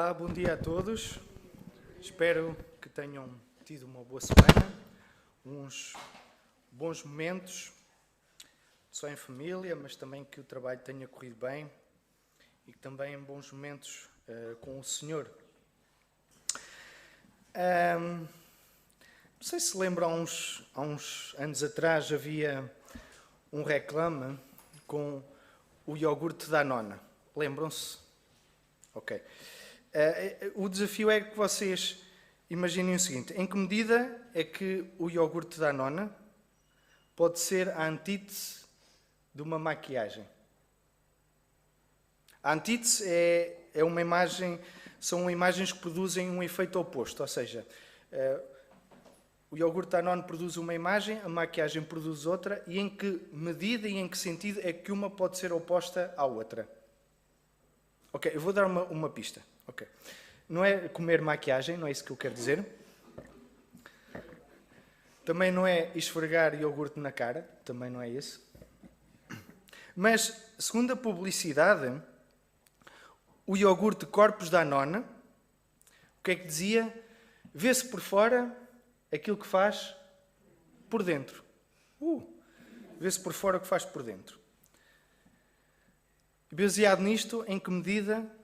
Olá, bom dia a todos. Espero que tenham tido uma boa semana, uns bons momentos, só em família, mas também que o trabalho tenha corrido bem e que também bons momentos com o Senhor. Não sei se lembram, há uns anos atrás havia um reclame com o iogurte Danone. Lembram-se? Ok. O desafio é que vocês imaginem o seguinte: em que medida é que o iogurte Danone pode ser a antítese de uma maquiagem? A antítese é uma imagem, são imagens que produzem um efeito oposto, ou seja, o iogurte Danone produz uma imagem, a maquiagem produz outra, e em que medida e em que sentido é que uma pode ser oposta à outra? Ok, eu vou dar uma pista. Okay. Não é comer maquiagem, não é isso que eu quero dizer. Também não é esfregar iogurte na cara, também não é isso. Mas, segundo a publicidade, o iogurte Corpus Danone, o que é que dizia? Vê-se por fora aquilo que faz por dentro. Vê-se por fora o que faz por dentro. Baseado nisto, em que medida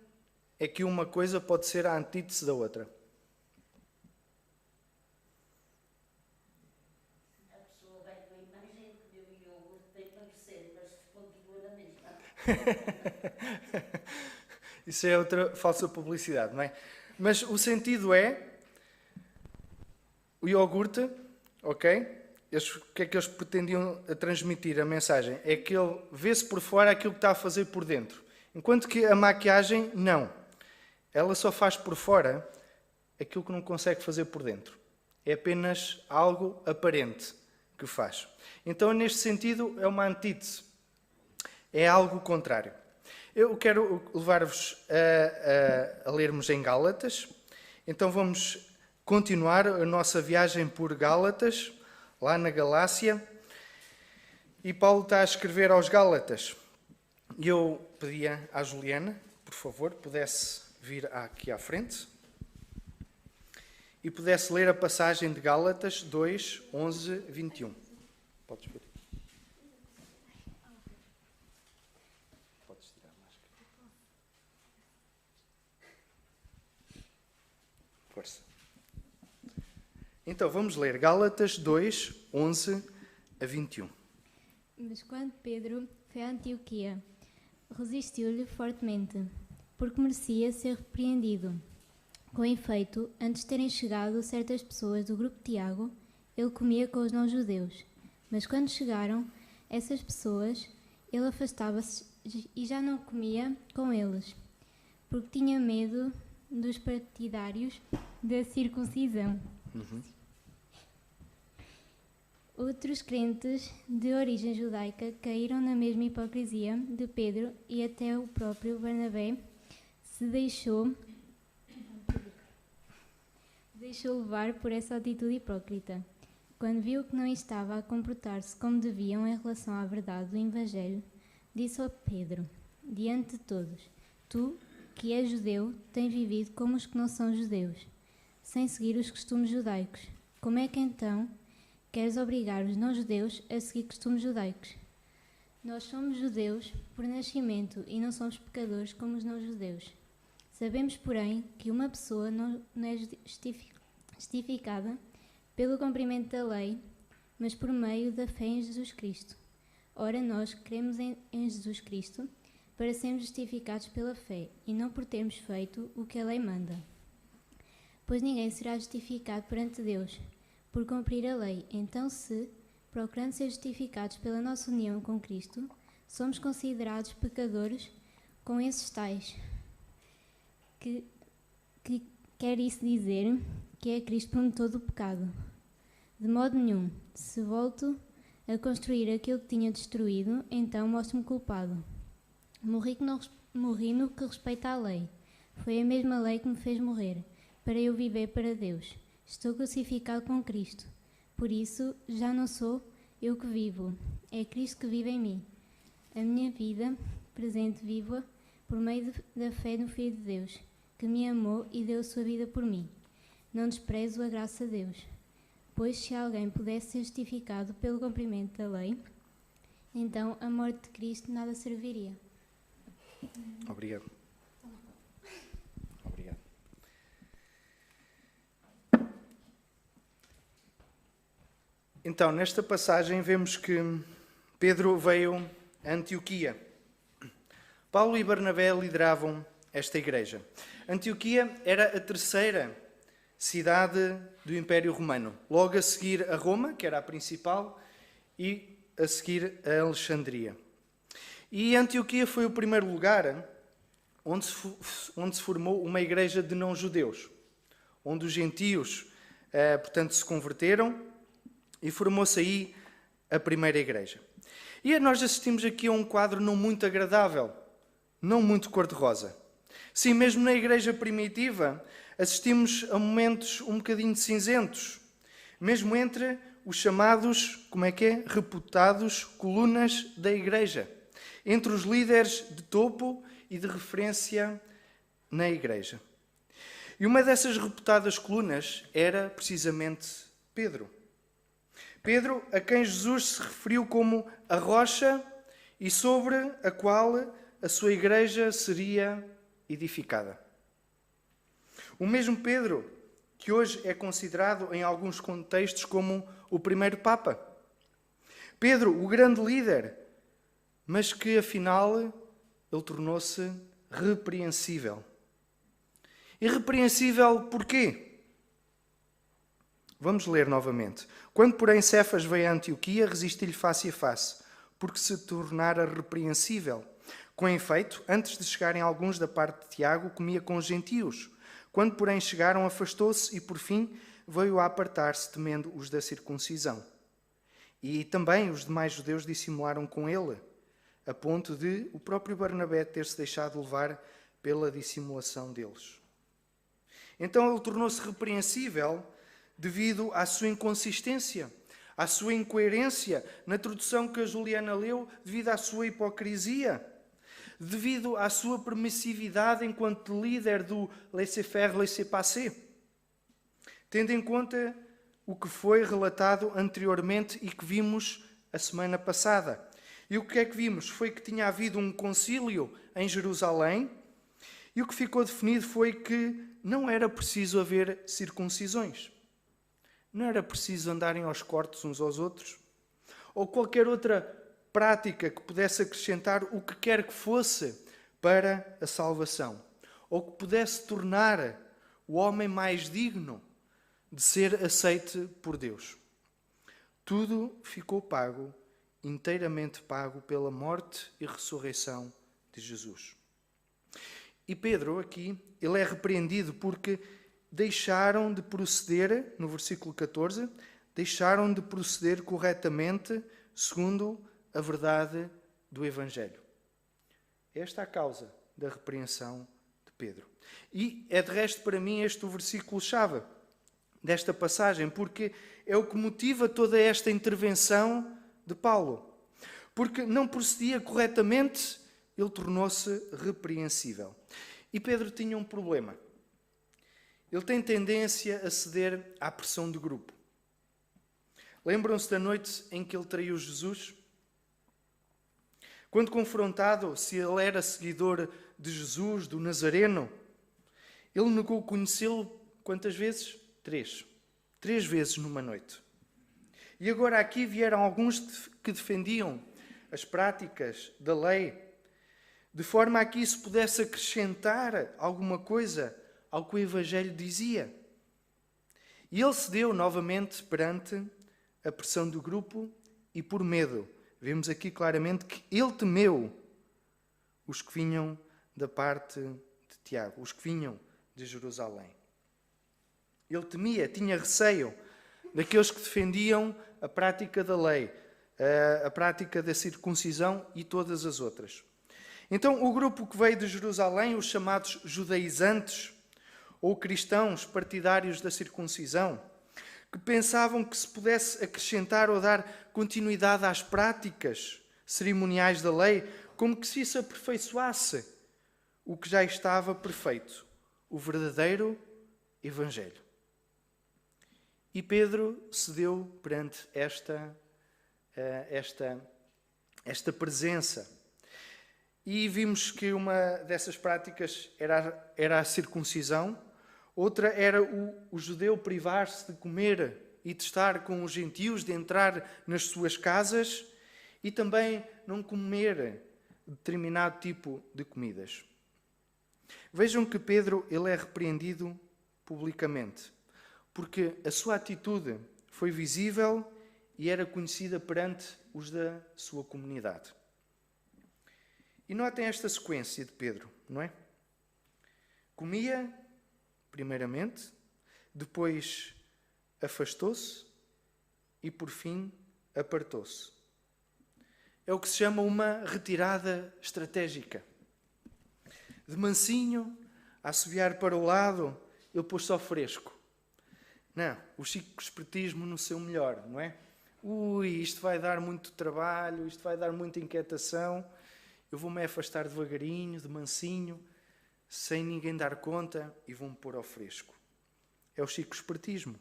é que uma coisa pode ser a antítese da outra? A pessoa vai com a imagem que deu o iogurte tem para parecer, mas continua na mesma. Isso é outra falsa publicidade, não é? Mas o sentido é o iogurte, ok? O que é que eles pretendiam transmitir? A mensagem é que ele vê-se por fora aquilo que está a fazer por dentro. Enquanto que a maquiagem, não. Ela só faz por fora aquilo que não consegue fazer por dentro. É apenas algo aparente que faz. Então, neste sentido, é uma antítese. É algo contrário. Eu quero levar-vos a lermos em Gálatas. Então, vamos continuar a nossa viagem por Gálatas, lá na Galácia. E Paulo está a escrever aos Gálatas. E eu pedia à Juliana, por favor, pudesse vir aqui à frente e pudesse ler a passagem de Gálatas 2, 11, 21. Podes ver. Podes tirar a máscara. Força. Então, vamos ler Gálatas 2, 11 a 21. Mas quando Pedro foi a Antioquia, resistiu-lhe fortemente, porque merecia ser repreendido. Com efeito, antes de terem chegado certas pessoas do grupo de Tiago, ele comia com os não-judeus. Mas quando chegaram essas pessoas, ele afastava-se e já não comia com eles, porque tinha medo dos partidários da circuncisão. Outros crentes de origem judaica caíram na mesma hipocrisia de Pedro e até o próprio Barnabé se deixou levar por essa atitude hipócrita. Quando viu que não estava a comportar-se como deviam em relação à verdade do Evangelho, disse a Pedro, diante de todos: Tu, que és judeu, tens vivido como os que não são judeus, sem seguir os costumes judaicos. Como é que então queres obrigar os não-judeus a seguir costumes judaicos? Nós somos judeus por nascimento e não somos pecadores como os não-judeus. Sabemos, porém, que uma pessoa não é justificada pelo cumprimento da lei, mas por meio da fé em Jesus Cristo. Ora, nós cremos em Jesus Cristo para sermos justificados pela fé e não por termos feito o que a lei manda. Pois ninguém será justificado perante Deus por cumprir a lei. Então, se, procurando ser justificados pela nossa união com Cristo, somos considerados pecadores com esses tais, que quer isso dizer que é Cristo puntor do pecado? De modo nenhum. Se volto a construir aquilo que tinha destruído, então mostro-me culpado. Morri no que respeita à lei. Foi a mesma lei que me fez morrer, para eu viver para Deus. Estou crucificado com Cristo. Por isso, já não sou eu que vivo, é Cristo que vive em mim. A minha vida presente vivo-a por meio da fé no Filho de Deus, que que me amou e deu a sua vida por mim. Não desprezo a graça de Deus, pois se alguém pudesse ser justificado pelo cumprimento da lei, então a morte de Cristo nada serviria. Obrigado. Obrigado. Então, nesta passagem vemos que Pedro veio a Antioquia. Paulo e Barnabé lideravam esta igreja. Antioquia era a terceira cidade do Império Romano, logo a seguir a Roma, que era a principal, e a seguir a Alexandria. E Antioquia foi o primeiro lugar onde se formou uma igreja de não-judeus, onde os gentios, portanto, se converteram e formou-se aí a primeira igreja. E nós assistimos aqui a um quadro não muito agradável, não muito cor-de-rosa. Sim, mesmo na igreja primitiva, assistimos a momentos um bocadinho cinzentos, mesmo entre os chamados, reputados colunas da igreja, entre os líderes de topo e de referência na igreja. E uma dessas reputadas colunas era precisamente Pedro. Pedro, a quem Jesus se referiu como a rocha e sobre a qual a sua igreja seria edificada. O mesmo Pedro que hoje é considerado em alguns contextos como o primeiro Papa. Pedro, o grande líder, mas que afinal ele tornou-se repreensível. Irrepreensível porquê? Vamos ler novamente. Quando, porém, Cefas veio a Antioquia, resisti-lhe face a face, porque se tornara repreensível. Com efeito, antes de chegarem alguns da parte de Tiago, comia com os gentios. Quando, porém, chegaram, afastou-se e, por fim, veio a apartar-se, temendo os da circuncisão. E também os demais judeus dissimularam com ele, a ponto de o próprio Barnabé ter-se deixado levar pela dissimulação deles. Então ele tornou-se repreensível devido à sua inconsistência, à sua incoerência, na tradução que a Juliana leu, devido à sua hipocrisia, devido à sua permissividade enquanto líder do laissez-faire, laissez-passer, tendo em conta o que foi relatado anteriormente e que vimos a semana passada. E o que é que vimos? Foi que tinha havido um concílio em Jerusalém e o que ficou definido foi que não era preciso haver circuncisões. Não era preciso andarem aos cortes uns aos outros. Ou qualquer outra prática que pudesse acrescentar o que quer que fosse para a salvação. Ou que pudesse tornar o homem mais digno de ser aceite por Deus. Tudo ficou pago, inteiramente pago pela morte e ressurreição de Jesus. E Pedro aqui, ele é repreendido porque deixaram de proceder, no versículo 14, deixaram de proceder corretamente segundo a verdade do Evangelho. Esta é a causa da repreensão de Pedro. E é de resto para mim este o versículo-chave desta passagem, porque é o que motiva toda esta intervenção de Paulo. Porque não procedia corretamente, ele tornou-se repreensível. E Pedro tinha um problema. Ele tem tendência a ceder à pressão de grupo. Lembram-se da noite em que ele traiu Jesus? Quando confrontado se ele era seguidor de Jesus, do Nazareno, ele negou conhecê-lo quantas vezes? 3. 3 vezes numa noite. E agora aqui vieram alguns que defendiam as práticas da lei, de forma a que isso pudesse acrescentar alguma coisa ao que o Evangelho dizia. E ele cedeu novamente perante a pressão do grupo e por medo. Vemos aqui claramente que ele temeu os que vinham da parte de Tiago, os que vinham de Jerusalém. Ele temia, tinha receio daqueles que defendiam a prática da lei, a prática da circuncisão e todas as outras. Então, o grupo que veio de Jerusalém, os chamados judaizantes, ou cristãos partidários da circuncisão, que pensavam que se pudesse acrescentar ou dar continuidade às práticas cerimoniais da lei, como que se isso aperfeiçoasse o que já estava perfeito, o verdadeiro Evangelho. E Pedro cedeu perante esta presença. E vimos que uma dessas práticas era a circuncisão, outra era o judeu privar-se de comer e de estar com os gentios, de entrar nas suas casas e também não comer determinado tipo de comidas. Vejam que Pedro ele é repreendido publicamente, porque a sua atitude foi visível e era conhecida perante os da sua comunidade. E notem esta sequência de Pedro, não é? Comia, primeiramente, depois afastou-se e, por fim, apartou-se. É o que se chama uma retirada estratégica. De mansinho, a assobiar para o lado, ele pôs-se ao fresco. Não, o chico espertismo no seu melhor, não é? Ui, isto vai dar muito trabalho, isto vai dar muita inquietação. Eu vou-me afastar devagarinho, de mansinho, sem ninguém dar conta, e vou-me pôr ao fresco. É o chico espertismo.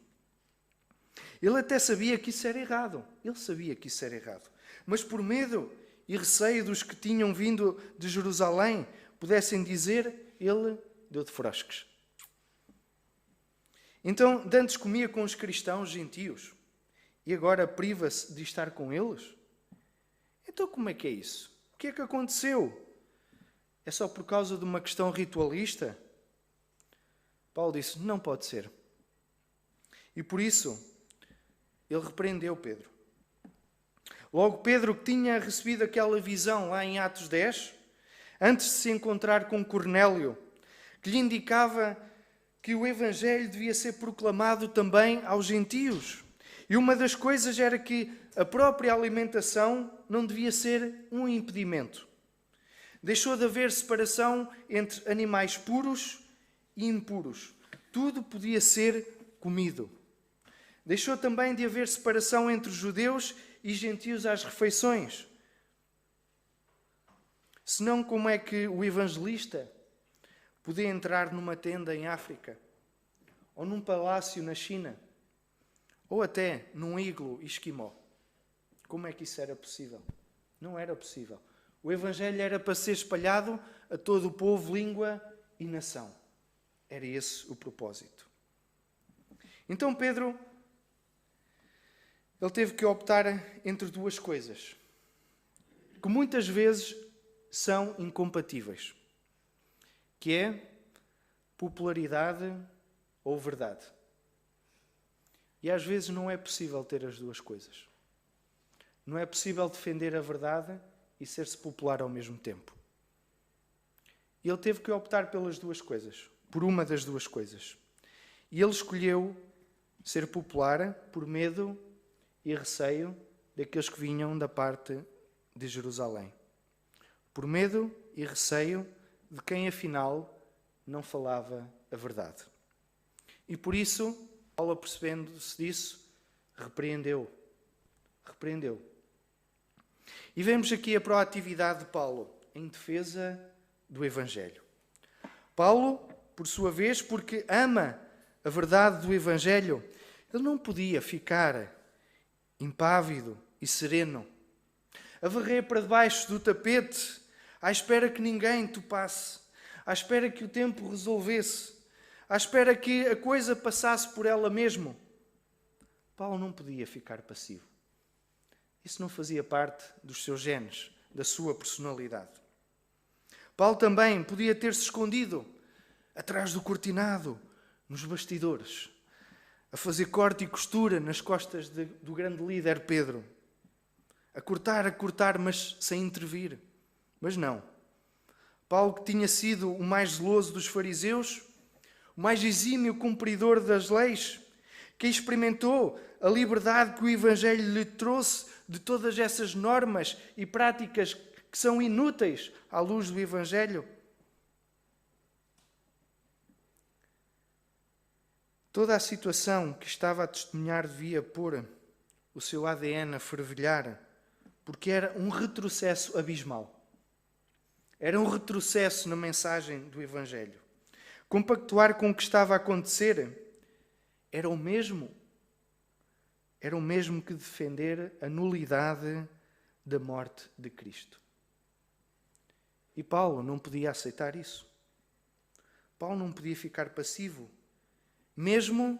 Ele até sabia que isso era errado. Ele sabia que isso era errado. Mas por medo e receio dos que tinham vindo de Jerusalém pudessem dizer, ele deu de frosques. Então, de antes comia com os cristãos gentios e agora priva-se de estar com eles? Então como é que é isso? O que é que aconteceu? É só por causa de uma questão ritualista? Paulo disse, não pode ser. E por isso, ele repreendeu Pedro. Logo, Pedro, que tinha recebido aquela visão lá em Atos 10, antes de se encontrar com Cornélio, que lhe indicava que o Evangelho devia ser proclamado também aos gentios. E uma das coisas era que a própria alimentação não devia ser um impedimento. Deixou de haver separação entre animais puros e impuros. Tudo podia ser comido. Deixou também de haver separação entre judeus e gentios às refeições. Senão, como é que o evangelista podia entrar numa tenda em África, ou num palácio na China, ou até num iglo esquimó? Como é que isso era possível? Não era possível. O Evangelho era para ser espalhado a todo o povo, língua e nação. Era esse o propósito. Então Pedro, ele teve que optar entre duas coisas, que muitas vezes são incompatíveis, que é popularidade ou verdade. E às vezes não é possível ter as duas coisas. Não é possível defender a verdade e ser-se popular ao mesmo tempo. E ele teve que optar pelas duas coisas, por uma das duas coisas. E ele escolheu ser popular por medo e receio daqueles que vinham da parte de Jerusalém. Por medo e receio de quem afinal não falava a verdade. E por isso, Paulo, apercebendo-se disso, repreendeu. E vemos aqui a proatividade de Paulo em defesa do Evangelho. Paulo, por sua vez, porque ama a verdade do Evangelho, ele não podia ficar impávido e sereno, a varrer para debaixo do tapete, à espera que ninguém topasse, à espera que o tempo resolvesse, à espera que a coisa passasse por ela mesmo. Paulo não podia ficar passivo. Isso não fazia parte dos seus genes, da sua personalidade. Paulo também podia ter-se escondido atrás do cortinado, nos bastidores, a fazer corte e costura nas costas do grande líder Pedro. A cortar, mas sem intervir. Mas não. Paulo, que tinha sido o mais zeloso dos fariseus, o mais exímio cumpridor das leis, que experimentou a liberdade que o Evangelho lhe trouxe de todas essas normas e práticas que são inúteis à luz do Evangelho. Toda a situação que estava a testemunhar devia pôr o seu ADN a fervilhar, porque era um retrocesso abismal. Era um retrocesso na mensagem do Evangelho. compactuar com o que estava a acontecer, era o mesmo que defender a nulidade da morte de Cristo. E Paulo não podia aceitar isso. Paulo não podia ficar passivo, mesmo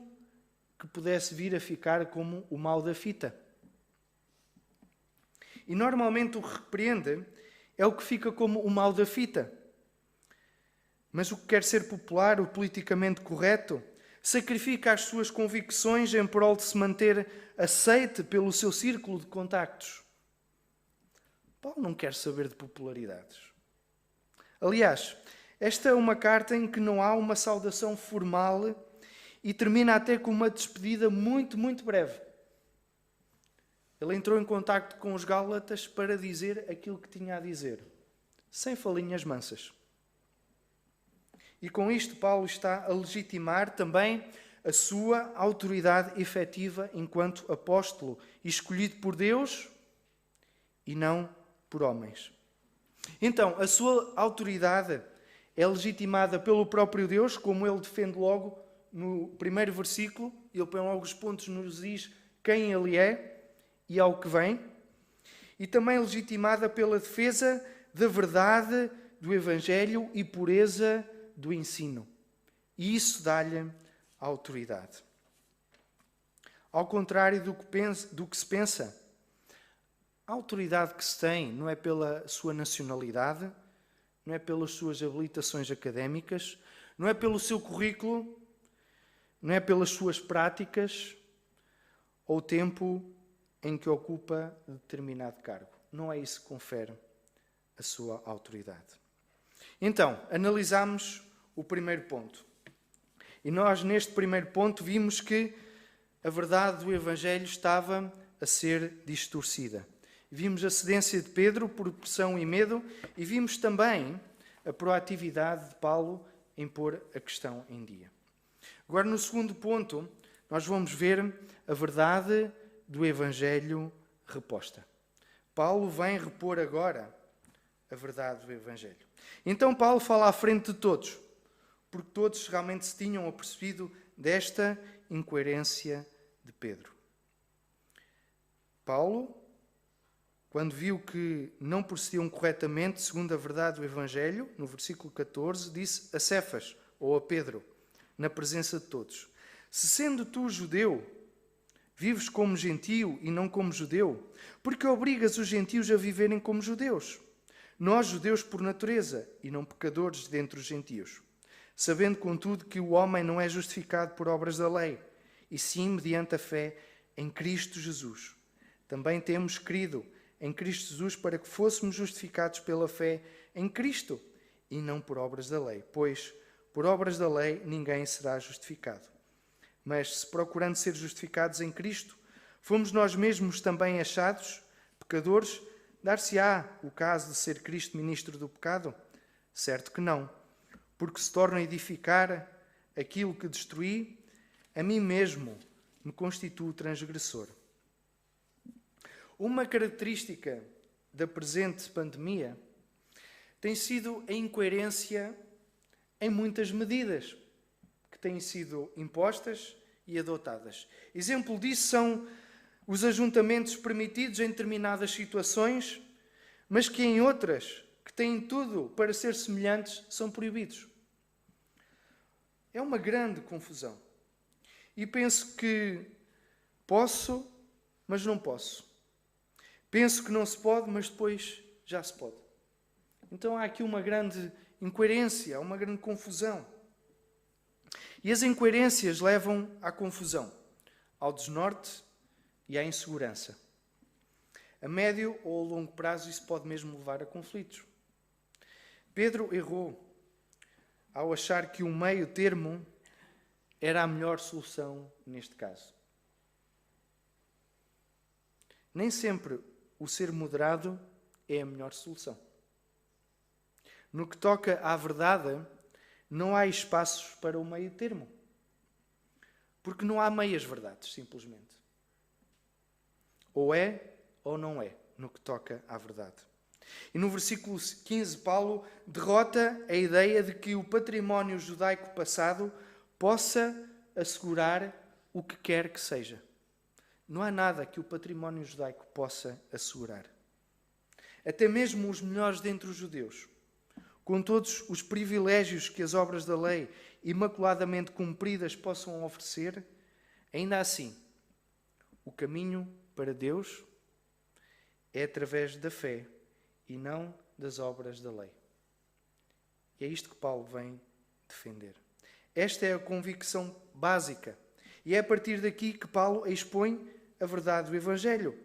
que pudesse vir a ficar como o mal da fita. E normalmente o que repreende é o que fica como o mal da fita. Mas o que quer ser popular, o politicamente correto, sacrifica as suas convicções em prol de se manter aceite pelo seu círculo de contactos. Paulo não quer saber de popularidades. Aliás, esta é uma carta em que não há uma saudação formal e termina até com uma despedida muito, muito breve. Ele entrou em contacto com os Gálatas para dizer aquilo que tinha a dizer, sem falinhas mansas. E com isto Paulo está a legitimar também a sua autoridade efetiva enquanto apóstolo, escolhido por Deus e não por homens. Então, a sua autoridade é legitimada pelo próprio Deus, como ele defende logo no primeiro versículo. Ele põe logo os pontos, nos diz quem ele é e ao que vem. E também legitimada pela defesa da verdade do Evangelho e pureza do ensino. E isso dá-lhe a autoridade. Ao contrário do que se pensa, a autoridade que se tem não é pela sua nacionalidade, não é pelas suas habilitações académicas, não é pelo seu currículo, não é pelas suas práticas ou o tempo em que ocupa determinado cargo. Não é isso que confere a sua autoridade. Então, analisamos o primeiro ponto. E nós, neste primeiro ponto, vimos que a verdade do Evangelho estava a ser distorcida. Vimos a cedência de Pedro por pressão e medo e vimos também a proatividade de Paulo em pôr a questão em dia. Agora, no segundo ponto, nós vamos ver a verdade do Evangelho reposta. Paulo vem repor agora a verdade do Evangelho. Então Paulo fala à frente de todos, porque todos realmente se tinham apercebido desta incoerência de Pedro. Paulo, quando viu que não procediam corretamente segundo a verdade do Evangelho, no versículo 14, disse a Cefas, ou a Pedro, na presença de todos: se sendo tu judeu, vives como gentio e não como judeu, porque obrigas os gentios a viverem como judeus? Nós, judeus por natureza, e não pecadores dentre os gentios. Sabendo, contudo, que o homem não é justificado por obras da lei, e sim mediante a fé em Cristo Jesus. Também temos crido em Cristo Jesus para que fôssemos justificados pela fé em Cristo, e não por obras da lei, pois por obras da lei ninguém será justificado. Mas se procurando ser justificados em Cristo, fomos nós mesmos também achados pecadores, dar-se-á o caso de ser Cristo ministro do pecado? Certo que não, porque se torna a edificar aquilo que destruí, a mim mesmo me constituo transgressor. Uma característica da presente pandemia tem sido a incoerência em muitas medidas que têm sido impostas e adotadas. Exemplo disso são os ajuntamentos permitidos em determinadas situações, mas que em outras, que têm tudo para ser semelhantes, são proibidos. É uma grande confusão. E penso que posso, mas não posso. Penso que não se pode, mas depois já se pode. Então há aqui uma grande incoerência, uma grande confusão. E as incoerências levam à confusão, ao desnorte e à insegurança. A médio ou a longo prazo isso pode mesmo levar a conflitos. Pedro errou ao achar que um meio termo era a melhor solução neste caso. Nem sempre o ser moderado é a melhor solução. No que toca à verdade, não há espaços para o meio termo. Porque não há meias verdades, simplesmente. Ou é ou não é, no que toca à verdade. E no versículo 15, Paulo derrota a ideia de que o património judaico passado possa assegurar o que quer que seja. Não há nada que o património judaico possa assegurar. Até mesmo os melhores dentre os judeus, com todos os privilégios que as obras da lei imaculadamente cumpridas possam oferecer, ainda assim, o caminho para Deus é através da fé e não das obras da lei. E é isto que Paulo vem defender. Esta é a convicção básica. E é a partir daqui que Paulo expõe a verdade do Evangelho.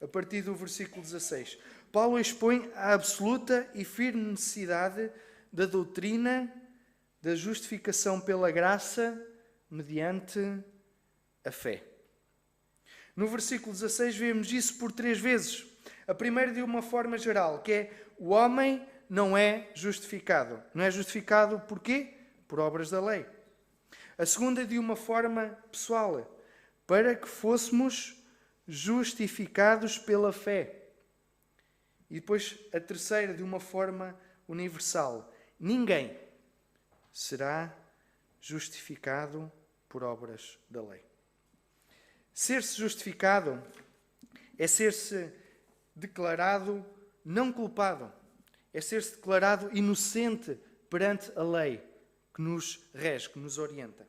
A partir do versículo 16. Paulo expõe a absoluta e firme necessidade da doutrina da justificação pela graça mediante a fé. No versículo 16 vemos isso por 3 vezes. A primeira de uma forma geral, que é o homem não é justificado. Não é justificado por quê? Por obras da lei. A segunda de uma forma pessoal, para que fôssemos justificados pela fé. E depois a terceira de uma forma universal. Ninguém será justificado por obras da lei. Ser-se justificado é ser-se declarado não culpado. É ser-se declarado inocente perante a lei que nos rege, que nos orienta.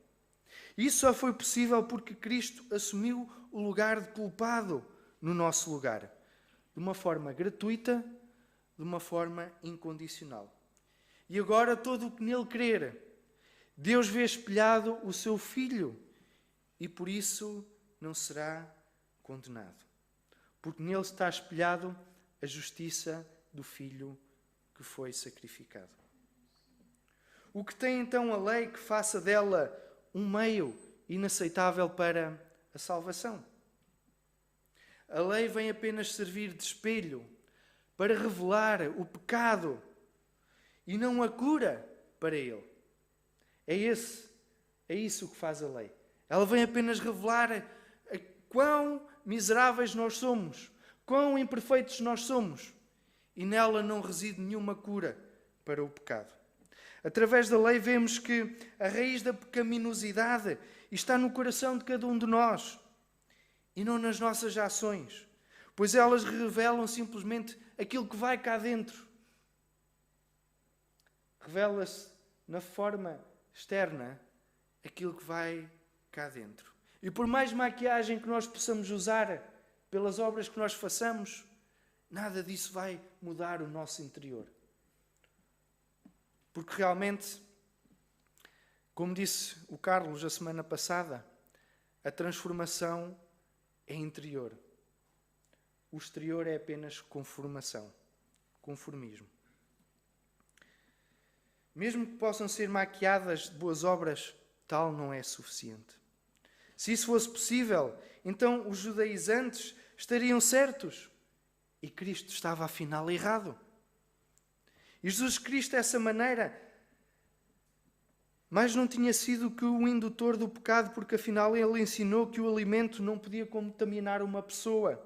E isso só foi possível porque Cristo assumiu o lugar de culpado no nosso lugar. De uma forma gratuita, de uma forma incondicional. E agora todo o que nele crer, Deus vê espelhado o seu Filho e por isso não será condenado. Porque nele está espelhado a justiça do Filho que foi sacrificado. O que tem então a lei que faça dela um meio inaceitável para a salvação? A lei vem apenas servir de espelho para revelar o pecado e não a cura para ele. É isso que faz a lei. Ela vem apenas revelar quão miseráveis nós somos, quão imperfeitos nós somos. E nela não reside nenhuma cura para o pecado. Através da lei vemos que a raiz da pecaminosidade está no coração de cada um de nós e não nas nossas ações, pois elas revelam simplesmente aquilo que vai cá dentro. Revela-se na forma externa aquilo que vai cá dentro. E por mais maquiagem que nós possamos usar pelas obras que nós façamos, nada disso vai mudar o nosso interior. Porque realmente, como disse o Carlos a semana passada, a transformação é interior. O exterior é apenas conformação, conformismo. Mesmo que possam ser maquiadas de boas obras, tal não é suficiente. Se isso fosse possível, então os judaizantes estariam certos e Cristo estava afinal errado. E Jesus Cristo, dessa maneira, mas não tinha sido que o indutor do pecado, porque afinal ele ensinou que o alimento não podia contaminar uma pessoa.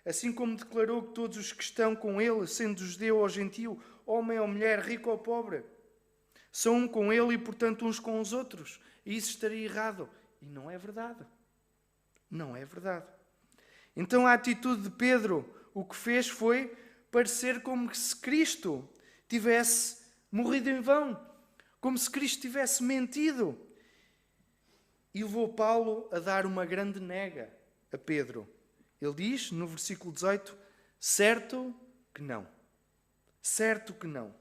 Assim como declarou que todos os que estão com ele, sendo judeu ou gentio, homem ou mulher, rico ou pobre, são um com ele e, portanto, uns com os outros. E isso estaria errado. E não é verdade. Não é verdade. Então a atitude de Pedro, o que fez foi parecer como se Cristo tivesse morrido em vão. Como se Cristo tivesse mentido. E levou Paulo a dar uma grande nega a Pedro. Ele diz, no versículo 18, certo que não. Certo que não.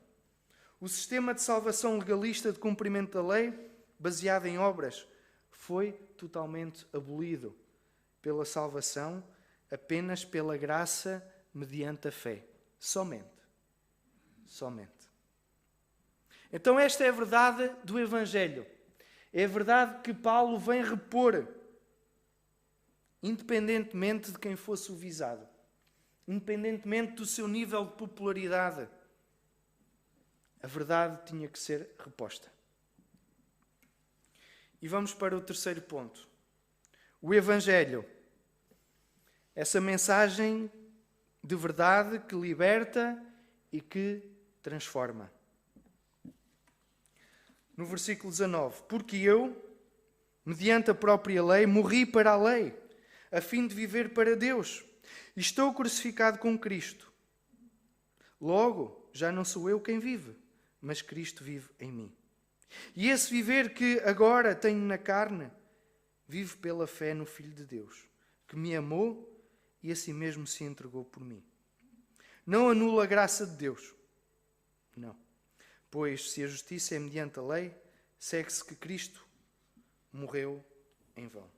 O sistema de salvação legalista de cumprimento da lei, baseado em obras, foi totalmente abolido pela salvação, apenas pela graça mediante a fé. Somente. Somente. Então esta é a verdade do Evangelho. É a verdade que Paulo vem repor, independentemente de quem fosse o visado. Independentemente do seu nível de popularidade. A verdade tinha que ser reposta. E vamos para o terceiro ponto. O Evangelho. Essa mensagem de verdade que liberta e que transforma. No versículo 19, porque eu, mediante a própria lei, morri para a lei, a fim de viver para Deus. Estou crucificado com Cristo. Logo, já não sou eu quem vive, mas Cristo vive em mim. E esse viver que agora tenho na carne, vivo pela fé no Filho de Deus, que me amou e a si mesmo se entregou por mim. Não anulo a graça de Deus. Não. Pois, se a justiça é mediante a lei, segue-se que Cristo morreu em vão.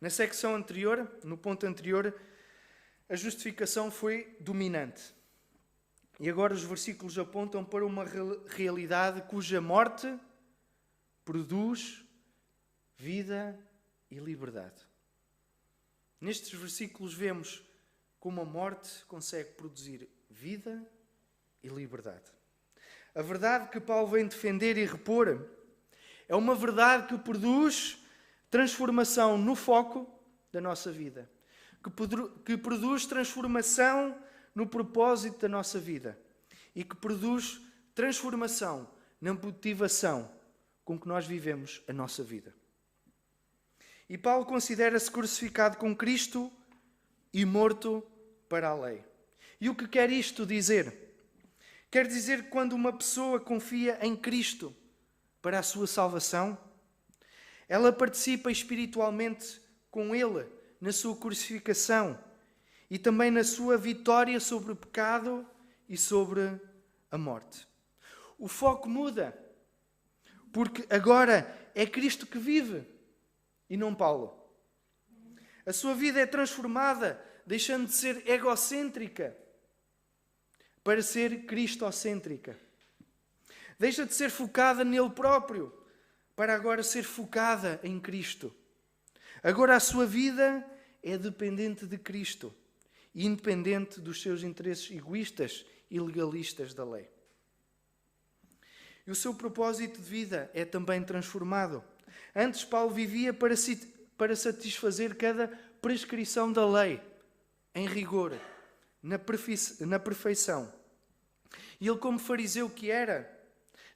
Na secção anterior, no ponto anterior, a justificação foi dominante. E agora os versículos apontam para uma realidade cuja morte produz vida e liberdade. Nestes versículos vemos como a morte consegue produzir vida e liberdade. A verdade que Paulo vem defender e repor é uma verdade que produz transformação no foco da nossa vida, que produz transformação no propósito da nossa vida e que produz transformação na motivação com que nós vivemos a nossa vida. E Paulo considera-se crucificado com Cristo e morto para a lei. E o que quer isto dizer? Quer dizer que quando uma pessoa confia em Cristo para a sua salvação, ela participa espiritualmente com Ele na sua crucificação e também na sua vitória sobre o pecado e sobre a morte. O foco muda, porque agora é Cristo que vive e não Paulo. A sua vida é transformada, deixando de ser egocêntrica para ser cristocêntrica. Deixa de ser focada nele próprio, para agora ser focada em Cristo. Agora a sua vida é dependente de Cristo e independente dos seus interesses egoístas e legalistas da lei. E o seu propósito de vida é também transformado. Antes Paulo vivia para satisfazer cada prescrição da lei, em rigor, na perfeição. E ele, como fariseu que era,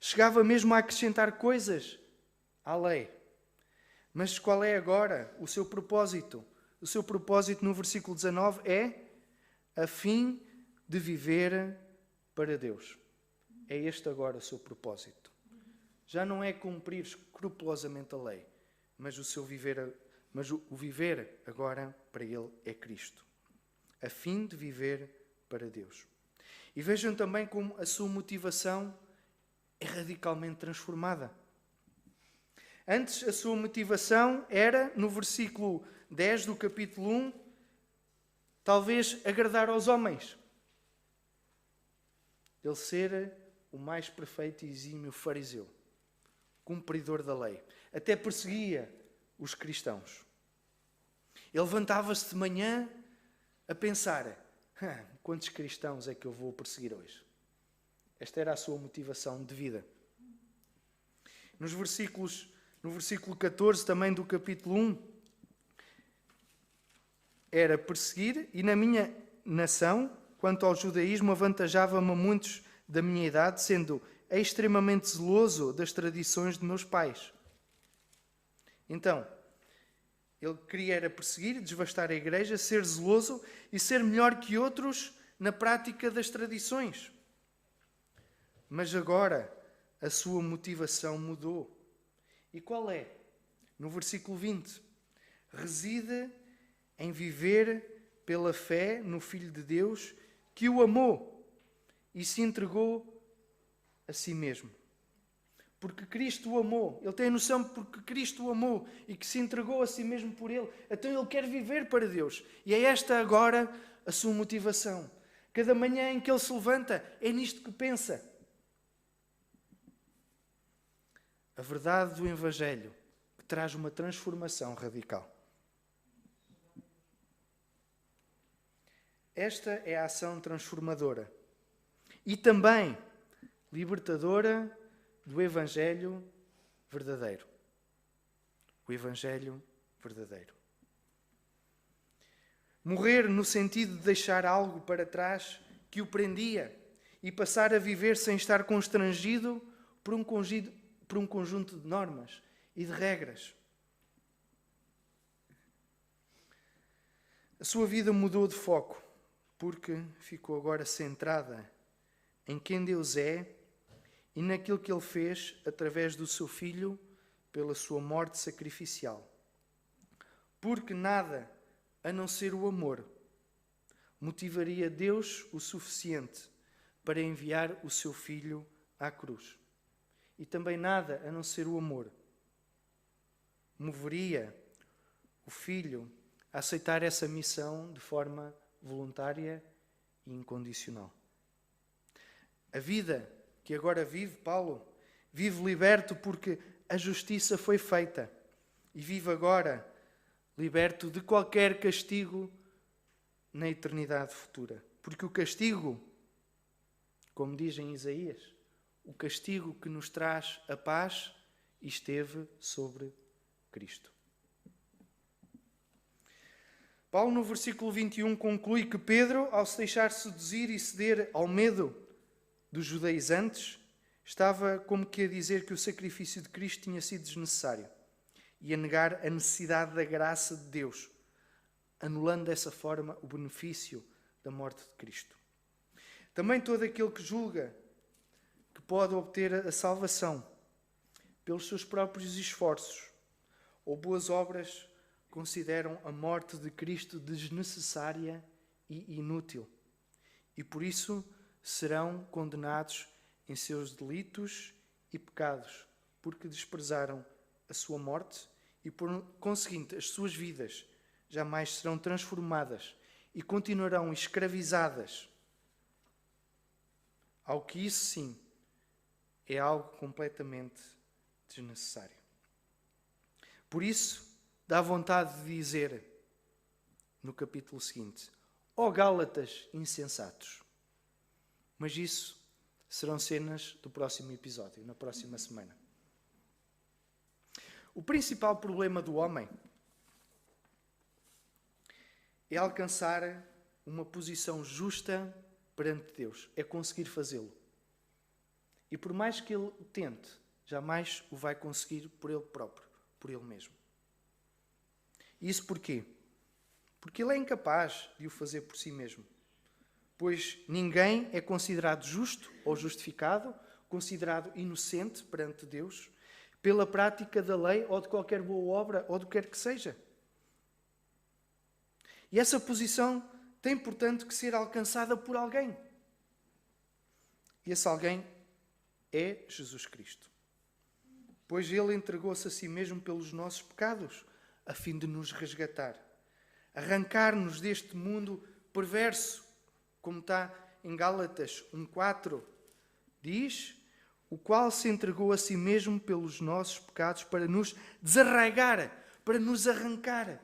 chegava mesmo a acrescentar coisas à lei. Mas qual é agora o seu propósito? O seu propósito no versículo 19 é a fim de viver para Deus. É este agora o seu propósito. Já não é cumprir escrupulosamente a lei, mas o viver agora para ele é Cristo. A fim de viver para Deus. E vejam também como a sua motivação é radicalmente transformada. Antes, a sua motivação era, no versículo 10 do capítulo 1, talvez agradar aos homens. Ele ser o mais perfeito e exímio fariseu, cumpridor da lei. Até perseguia os cristãos. Ele levantava-se de manhã a pensar: quantos cristãos é que eu vou perseguir hoje? Esta era a sua motivação de vida. No versículo 14 também do capítulo 1, era perseguir, e na minha nação, quanto ao judaísmo, avantajava-me a muitos da minha idade, sendo extremamente zeloso das tradições de meus pais. Então, ele queria era perseguir, desvastar a igreja, ser zeloso e ser melhor que outros na prática das tradições. Mas agora a sua motivação mudou. E qual é? No versículo 20. Reside em viver pela fé no Filho de Deus que o amou e se entregou a si mesmo. Porque Cristo o amou. Ele tem a noção porque Cristo o amou e que se entregou a si mesmo por ele. Então ele quer viver para Deus. E é esta agora a sua motivação. Cada manhã em que ele se levanta, é nisto que pensa. A verdade do Evangelho que traz uma transformação radical. Esta é a ação transformadora e também libertadora do Evangelho verdadeiro. O Evangelho verdadeiro. Morrer no sentido de deixar algo para trás que o prendia e passar a viver sem estar constrangido por um conjunto de normas e de regras. A sua vida mudou de foco, porque ficou agora centrada em quem Deus é e naquilo que Ele fez através do seu Filho pela sua morte sacrificial. Porque nada, a não ser o amor, motivaria Deus o suficiente para enviar o seu Filho à cruz. E também nada, a não ser o amor, moveria o Filho a aceitar essa missão de forma voluntária e incondicional. A vida que agora vive, Paulo, vive liberto porque a justiça foi feita e vive agora liberto de qualquer castigo na eternidade futura. Porque o castigo, como diz em Isaías, o castigo que nos traz a paz esteve sobre Cristo. Paulo, no versículo 21, conclui que Pedro, ao se deixar seduzir e ceder ao medo dos judaizantes, estava como que a dizer que o sacrifício de Cristo tinha sido desnecessário e a negar a necessidade da graça de Deus, anulando dessa forma o benefício da morte de Cristo. Também todo aquele que julga que pode obter a salvação pelos seus próprios esforços ou boas obras consideram a morte de Cristo desnecessária e inútil e por isso serão condenados em seus delitos e pecados, porque desprezaram a sua morte e, por conseguinte, as suas vidas jamais serão transformadas e continuarão escravizadas ao que isso sim é algo completamente desnecessário. Por isso, dá vontade de dizer no capítulo seguinte: ó Gálatas insensatos. Mas isso serão cenas do próximo episódio, na próxima semana. O principal problema do homem é alcançar uma posição justa perante Deus, é conseguir fazê-lo. E por mais que ele tente, jamais o vai conseguir por ele próprio, por ele mesmo. Isso porquê? Porque ele é incapaz de o fazer por si mesmo. Pois ninguém é considerado justo ou justificado, considerado inocente perante Deus, pela prática da lei ou de qualquer boa obra ou do que quer que seja. E essa posição tem, portanto, que ser alcançada por alguém. E esse alguém é Jesus Cristo. Pois Ele entregou-se a si mesmo pelos nossos pecados, a fim de nos resgatar, arrancar-nos deste mundo perverso, como está em Gálatas 1,4, diz: o qual se entregou a si mesmo pelos nossos pecados para nos desarraigar, para nos arrancar.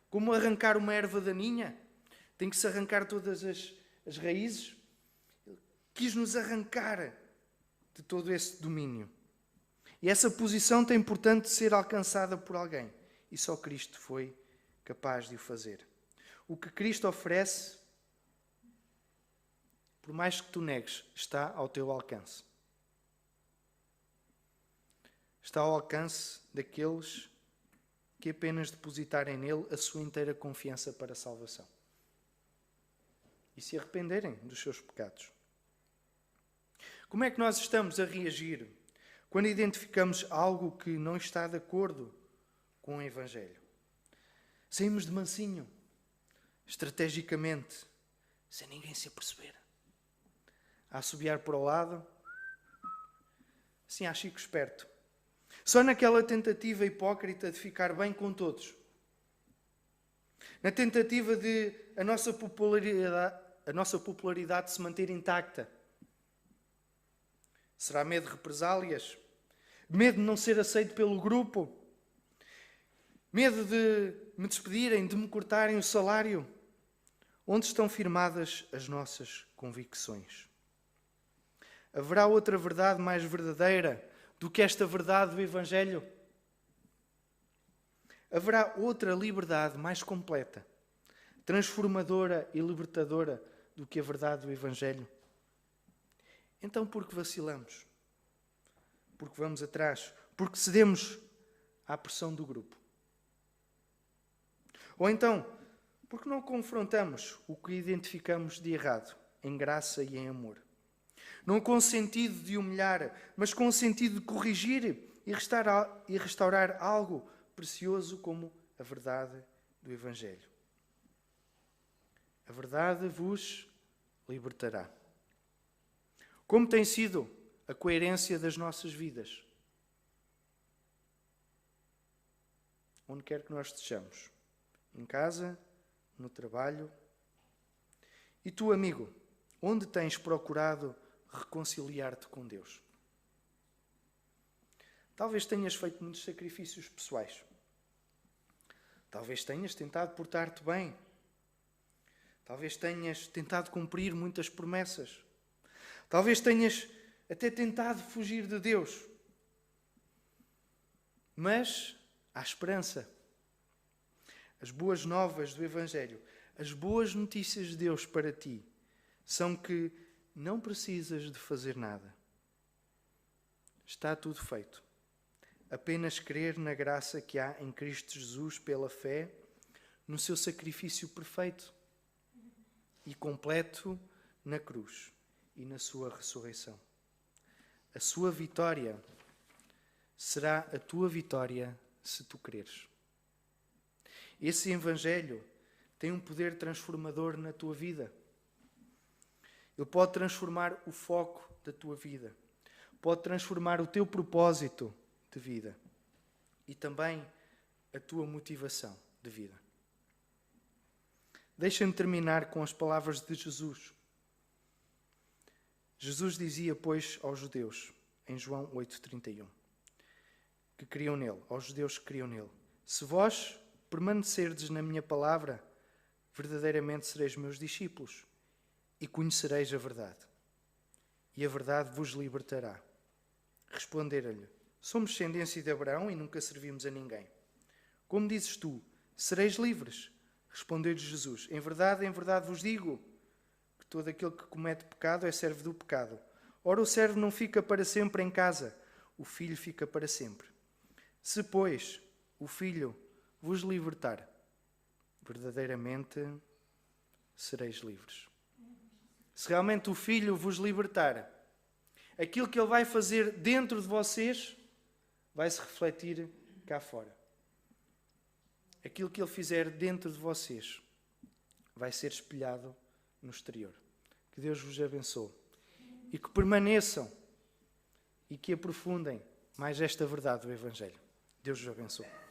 Como arrancar uma erva daninha, tem que se arrancar todas as raízes. Ele quis nos arrancar de todo esse domínio. E essa posição tem, portanto, de ser alcançada por alguém. E só Cristo foi capaz de o fazer. O que Cristo oferece, por mais que tu negues, está ao teu alcance. Está ao alcance daqueles que apenas depositarem nele a sua inteira confiança para a salvação. E se arrependerem dos seus pecados. Como é que nós estamos a reagir quando identificamos algo que não está de acordo com o Evangelho? Saímos de mansinho, estrategicamente, sem ninguém se aperceber. A assobiar para o lado, assim a Chico esperto. Só naquela tentativa hipócrita de ficar bem com todos. Na tentativa de a nossa popularidade se manter intacta. Será medo de represálias? Medo de não ser aceito pelo grupo? Medo de me despedirem, de me cortarem o salário? Onde estão firmadas as nossas convicções? Haverá outra verdade mais verdadeira do que esta verdade do Evangelho? Haverá outra liberdade mais completa transformadora e libertadora do que a verdade do Evangelho? Então, por que vacilamos? Porque vamos atrás? Porque cedemos à pressão do grupo? Ou então, porque não confrontamos o que identificamos de errado, em graça e em amor? Não com o sentido de humilhar, mas com o sentido de corrigir e restaurar algo precioso como a verdade do Evangelho. A verdade vos libertará. Como tem sido a coerência das nossas vidas? Onde quer que nós estejamos. Em casa, no trabalho. E tu, amigo, onde tens procurado reconciliar-te com Deus? Talvez tenhas feito muitos sacrifícios pessoais. Talvez tenhas tentado portar-te bem. Talvez tenhas tentado cumprir muitas promessas. Talvez tenhas até tentado fugir de Deus. Mas há esperança. As boas novas do Evangelho, as boas notícias de Deus para ti, são que não precisas de fazer nada. Está tudo feito. Apenas crer na graça que há em Cristo Jesus pela fé, no seu sacrifício perfeito e completo na cruz e na sua ressurreição. A sua vitória será a tua vitória se tu creres. Esse Evangelho tem um poder transformador na tua vida. Ele pode transformar o foco da tua vida. Pode transformar o teu propósito de vida. E também a tua motivação de vida. Deixa-me terminar com as palavras de Jesus. Jesus dizia, pois, aos judeus, em João 8,31, que criam nele, aos judeus que criam nele: se vós permanecerdes na minha palavra, verdadeiramente sereis meus discípulos e conhecereis a verdade. E a verdade vos libertará. Responderam-lhe: somos descendência de Abraão e nunca servimos a ninguém. Como dizes tu, sereis livres? Respondeu-lhe Jesus: em verdade vos digo que todo aquele que comete pecado é servo do pecado. Ora, o servo não fica para sempre em casa, o filho fica para sempre. Se, pois, o filho vos libertar, verdadeiramente sereis livres. Se realmente o filho vos libertar, aquilo que ele vai fazer dentro de vocês vai se refletir cá fora. Aquilo que ele fizer dentro de vocês vai ser espelhado no exterior. Que Deus vos abençoe. E que permaneçam e que aprofundem mais esta verdade do Evangelho. Deus vos abençoe.